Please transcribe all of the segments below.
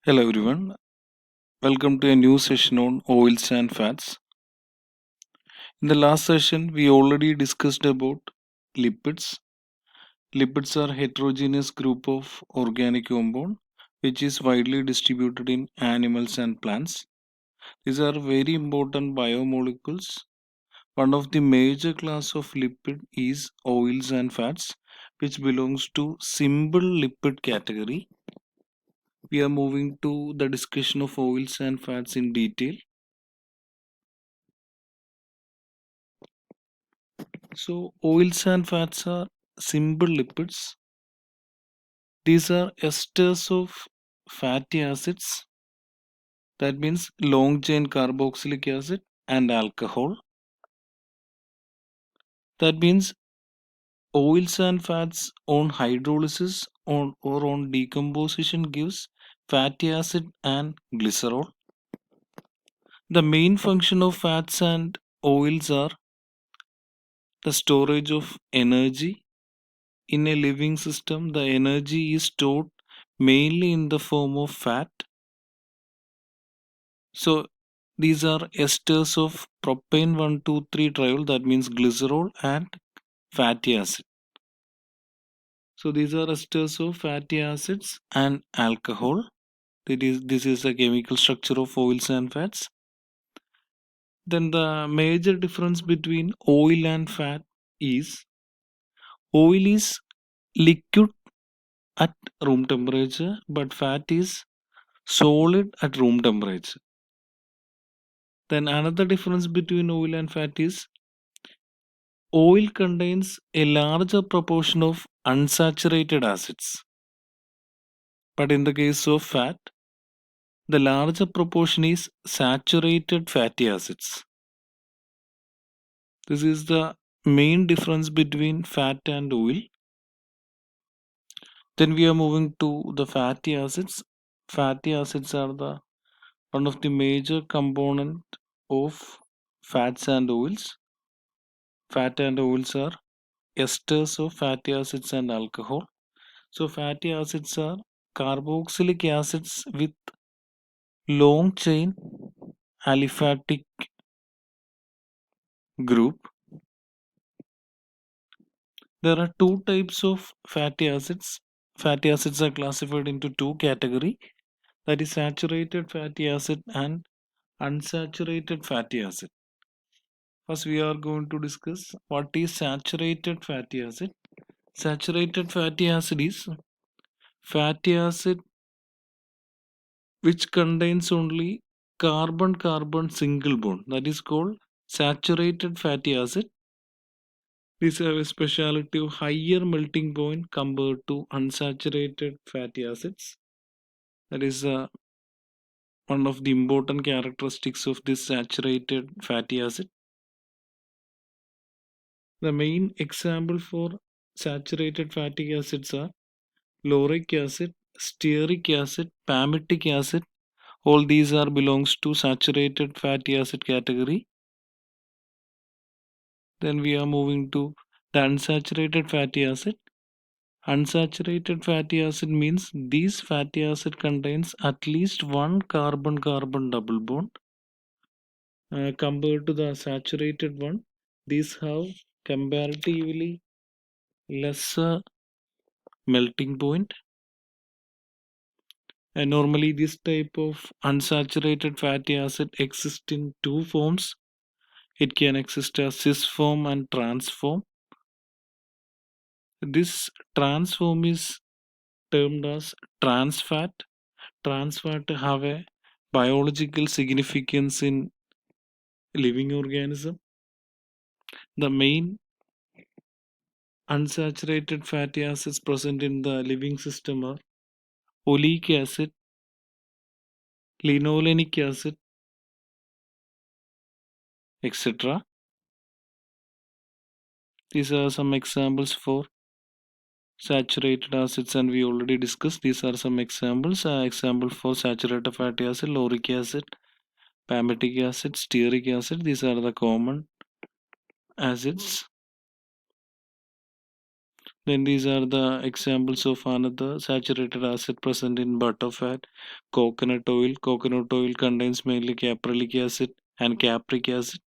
Hello everyone, welcome to a new session on oils and fats. In the last session, we already discussed about lipids. Lipids are heterogeneous group of organic compound which is widely distributed in animals and plants. These are very important biomolecules. One of the major class of lipid is oils and fats which belongs to simple lipid category. We are moving to the discussion of oils and fats in detail. So, oils and fats are simple lipids. These are esters of fatty acids, that means long chain carboxylic acid and alcohol. That means oils and fats on hydrolysis or on decomposition gives fatty acid and glycerol. The main function of fats and oils are the storage of energy. In a living system, the energy is stored mainly in the form of fat. So these are esters of propane 1,2,3 triol, that means glycerol and fatty acid. So these are esters of fatty acids and alcohol. This is the chemical structure of oils and fats. Then the major difference between oil and fat is oil is liquid at room temperature, but fat is solid at room temperature. Then another difference between oil and fat is oil contains a larger proportion of unsaturated acids, but in the case of fat, the larger proportion is saturated fatty acids. This is the main difference between fat and oil. Then we are moving to the fatty acids. Fatty acids are the one of the major component of fats and oils. Fat and oils are esters of fatty acids and alcohol. So fatty acids are carboxylic acids with long chain aliphatic group. There are two types of fatty acids. Fatty acids are classified into two categories, that is saturated fatty acid and unsaturated fatty acid. First we are going to discuss what is saturated fatty acid. Saturated fatty acid is fatty acid which contains only carbon carbon single bond, that is called saturated fatty acid. These have a speciality of higher melting point compared to unsaturated fatty acids. That is one of the important characteristics of this saturated fatty acid. The main example for saturated fatty acids are lauric acid, stearic acid, palmitic acid. All these are belongs to saturated fatty acid category. Then we are moving to the unsaturated fatty acid. Unsaturated fatty acid means this fatty acid contains at least one carbon-carbon double bond. Compared to the saturated one, these have comparatively lesser melting point. And normally this type of unsaturated fatty acid exists in two forms. It can exist as cis form and trans form. This trans form is termed as trans fat. Trans fat have a biological significance in living organism. The main unsaturated fatty acids present in the living system are oleic acid, linolenic acid, etc. These are some examples for saturated acids, and we already discussed. These are some examples. Example for saturated fatty acid: lauric acid, palmitic acid, stearic acid. These are the common acids. Then these are the examples of another saturated acid present in butterfat, coconut oil. Coconut oil contains mainly caprylic acid and capric acid.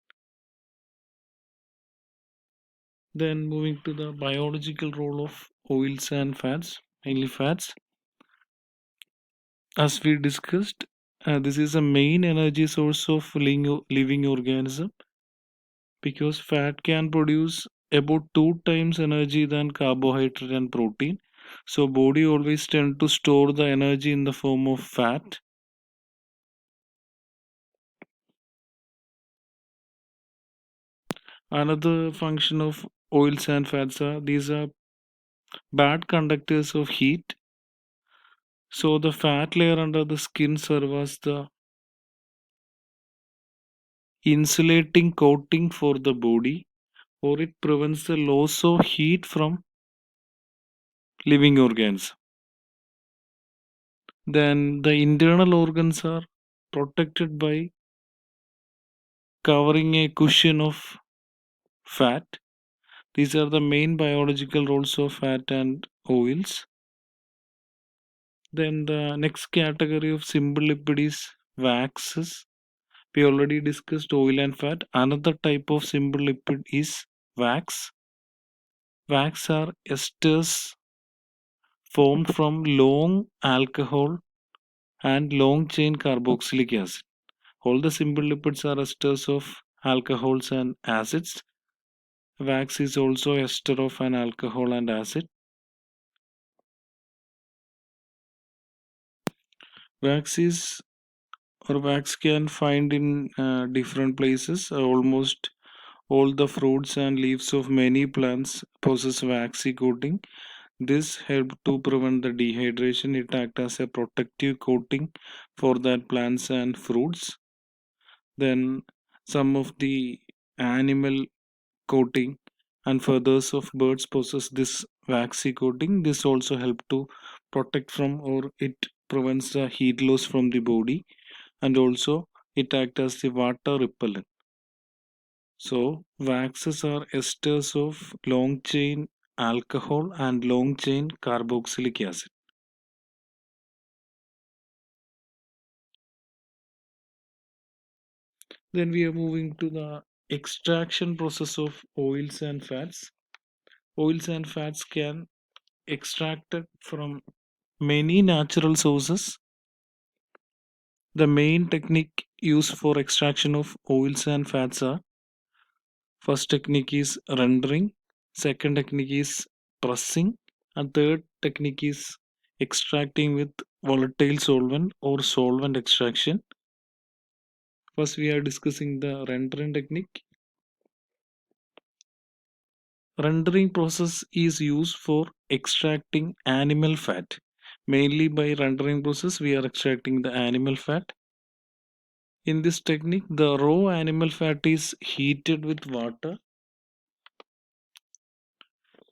Then moving to the biological role of oils and fats, mainly fats. As we discussed, this is a main energy source of living organism because fat can produce about 2 times energy than carbohydrate and protein. So body always tend to store the energy in the form of fat. Another function of oils and fats are these are bad conductors of heat. So the fat layer under the skin serves as the insulating coating for the body, or it prevents the loss of heat from living organs. Then the internal organs are protected by covering a cushion of fat. These are the main biological roles of fat and oils. Then the next category of simple lipid is waxes. We already discussed oil and fat. Another type of simple lipid is wax. Wax are esters formed from long alcohol and long chain carboxylic acid. All the simple lipids are esters of alcohols and acids. Wax is also ester of an alcohol and acid. Wax is wax can find in different places. Almost all the fruits and leaves of many plants possess waxy coating. This helps to prevent the dehydration. It acts as a protective coating for that plants and fruits. Then some of the animal coating and feathers of birds possess this waxy coating. This also help to protect from, or it prevents the heat loss from the body, and also it acts as the water repellent. So waxes are esters of long chain alcohol and long chain carboxylic acid. Then we are moving to the extraction process of oils and fats. Oils and fats can extracted from many natural sources. The main technique used for extraction of oils and fats are: first technique is rendering, second technique is pressing, and third technique is extracting with volatile solvent or solvent extraction. First, we are discussing the rendering technique. Rendering process is used for extracting animal fat. Mainly by rendering process, we are extracting the animal fat. In this technique, the raw animal fat is heated with water.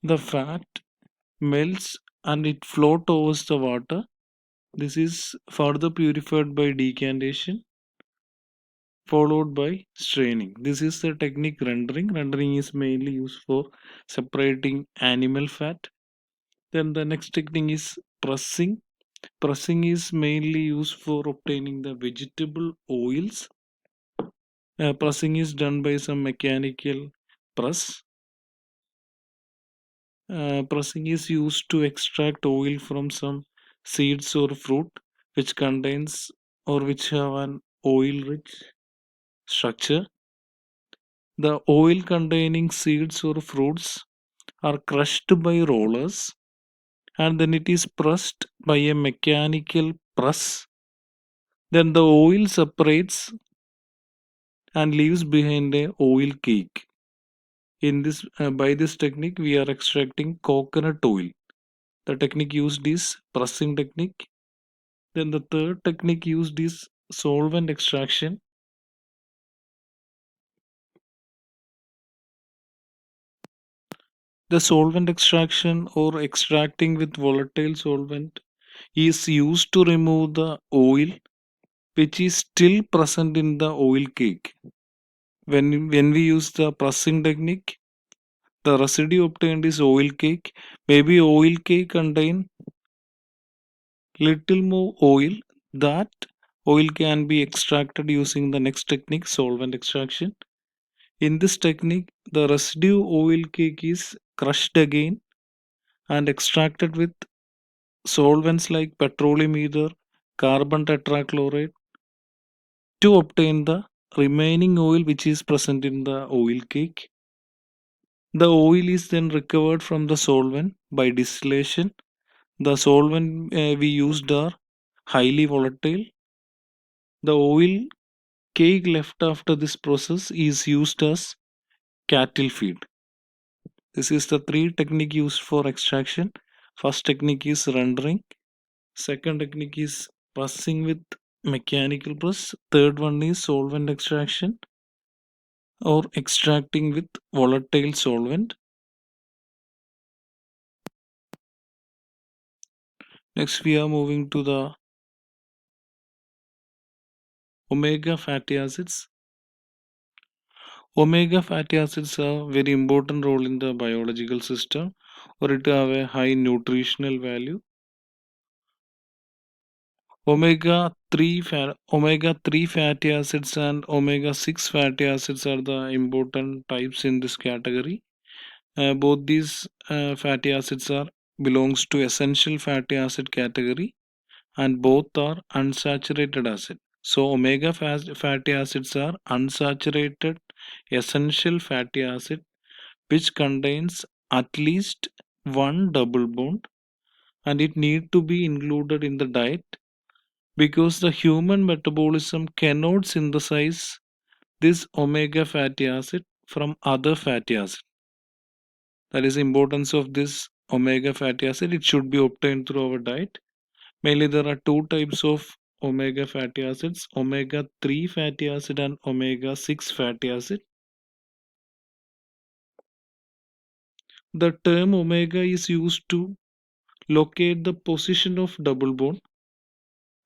The fat melts and it floats over the water. This is further purified by decantation, followed by straining. This is the technique rendering. Rendering is mainly used for separating animal fat. Then the next technique is pressing. Pressing is mainly used for obtaining the vegetable oils. Pressing is done by some mechanical press. Pressing is used to extract oil from some seeds or fruit which contains or which have an oil rich structure. The oil containing seeds or fruits are crushed by rollers and then it is pressed by a mechanical press. Then the oil separates and leaves behind a oil cake. In this, by this technique, we are extracting coconut oil. The technique used is pressing technique. Then the third technique used is solvent extraction. The solvent extraction or extracting with volatile solvent is used to remove the oil which is still present in the oil cake. When we use the pressing technique, The residue obtained is oil cake. Maybe oil cake contain little more oil. That oil can be extracted using the next technique, solvent extraction. In this technique, the residue oil cake is crushed again and extracted with solvents like petroleum ether, carbon tetrachloride to obtain the remaining oil which is present in the oil cake. The oil is then recovered from the solvent by distillation. The solvent we used are highly volatile. The oil cake left after this process is used as cattle feed. This is the three technique used for extraction. First technique is rendering. Second technique is pressing with mechanical press. Third one is solvent extraction or extracting with volatile solvent. Next, we are moving to the omega fatty acids. Omega fatty acids have very important role in the biological system, or it have a high nutritional value. Omega 3 fatty acids and omega 6 fatty acids are the important types in this category. Both these fatty acids are belongs to essential fatty acid category, and both are unsaturated acid. So fatty acids are unsaturated essential fatty acid which contains at least one double bond, and it need to be included in the diet because the human metabolism cannot synthesize this omega fatty acid from other fatty acid. That is the importance of this omega fatty acid. It should be obtained through our diet. Mainly there are two types of omega fatty acids, omega 3 fatty acid and omega 6 fatty acid. The term omega is used to locate the position of double bond.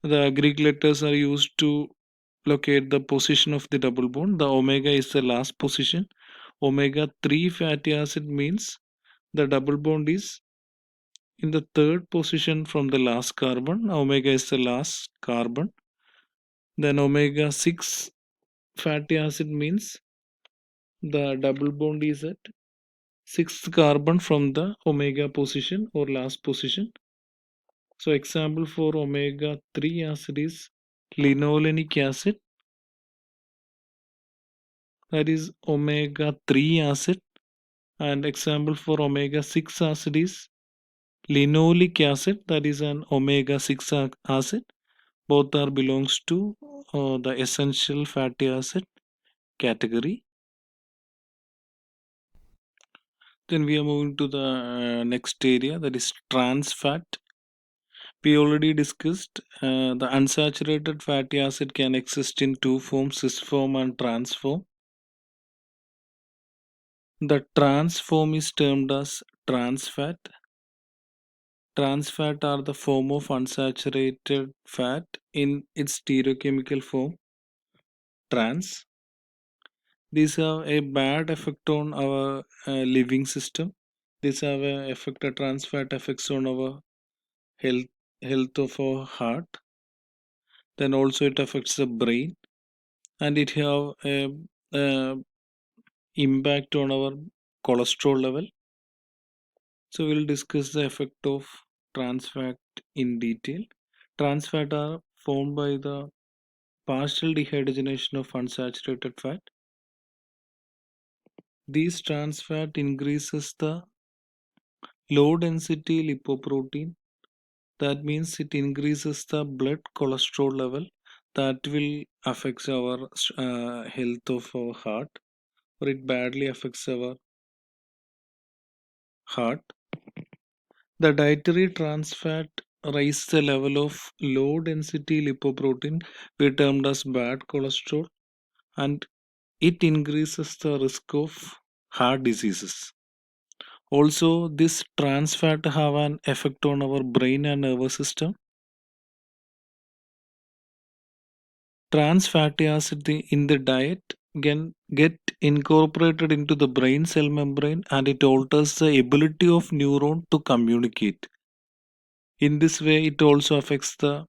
The Greek letters are used to locate the position of the double bond. The omega is the last position. Omega 3 fatty acid means the double bond is in the third position from the last carbon. Omega is the last carbon. Then omega 6 fatty acid means the double bond is at sixth carbon from the omega position or last position. So example for omega 3 acid is linolenic acid, that is omega 3 acid, and example for omega 6 acid is linoleic acid, that is an omega 6 acid. Both are belongs to the essential fatty acid category. Then we are moving to the next area, that is trans fat. We already discussed the unsaturated fatty acid can exist in two forms, cis form and trans form. The trans form is termed as trans fat. Trans fat are the form of unsaturated fat in its stereochemical form, trans. These have a bad effect on our living system. These have a effect, a trans fat effects on our health, health of our heart. Then also it affects the brain, and it have a impact on our cholesterol level. So we'll discuss the effect of trans fat in detail. Trans fat are formed by the partial dehydrogenation of unsaturated fat. These trans fat increases the low density lipoprotein. That means it increases the blood cholesterol level. That will affect our health of our heart, or it badly affects our heart. The dietary trans fat raise the level of low density lipoprotein we termed as bad cholesterol, and it increases the risk of heart diseases. Also, this trans fat have an effect on our brain and nervous system. Trans fatty acid in the diet get incorporated into the brain cell membrane and it alters the ability of neuron to communicate. In this way, it also affects the